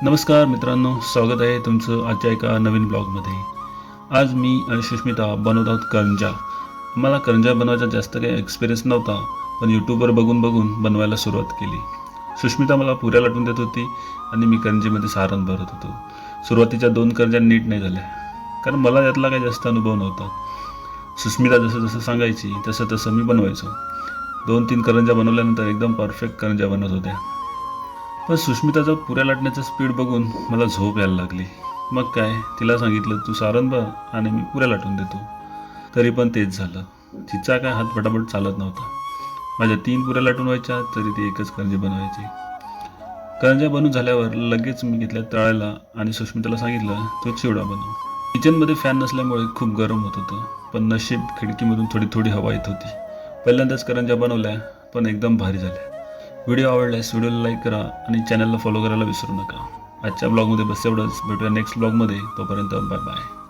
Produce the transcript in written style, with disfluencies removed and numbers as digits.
नमस्कार मित्रांनो, स्वागत आहे तुमचं आजच्या एका नवीन ब्लॉगमध्ये. आज मी आणि सुष्मिता बनवत आहोत करंजा. मला करंजा बनवायचा जास्त काही एक्सपिरियन्स नव्हता, पण यूट्यूबवर बघून बनवायला सुरुवात केली. सुष्मिता मला पुऱ्या लाटून देत होती आणि मी करंजीमध्ये सारण भरत होतो. सुरुवातीच्या 2 करंज्या नीट नाही झाल्या, कारण मला यातला काही जास्त अनुभव नव्हता. सुष्मिता जसं जसं सांगायची तसं तसं मी बनवायचो. 2-3 करंज्या बनवल्यानंतर एकदम परफेक्ट करंज्या बनत होत्या. पण सुष्मिताचा पुऱ्या लाटण्याचा स्पीड बघून मला झोप यायला लागली. मग काय, तिला सांगितलं तू सारण भर आणि मी पुऱ्या लाटून देतो. तरी पण तेच झालं. तिचा काय हात फटाफट चालत नव्हता. माझ्या 3 पुऱ्या लाटून व्हायच्या तरी ती एकच करंजी बनवायची. करंज्या बनवून झाल्यावर लगेच मी घेतल्या तळायला आणि सुष्मिताला सांगितलं तू चिवडा बनव. किचनमध्ये फॅन नसल्यामुळे खूप गरम होत होतं, पण नशीब खिडकीमधून थोडी थोडी हवा येत होती. पहिल्यांदाच करंज्या बनवल्या, पण एकदम भारी झाल्या. व्हिडिओ आवडल्यास व्हिडिओला लाईक करा आणि चॅनलला फॉलो करायला विसरू नका. आजच्या ब्लॉगमध्ये बस एवढंच. भेटूया नेक्स्ट ब्लॉगमध्ये. तोपर्यंत बाय बाय.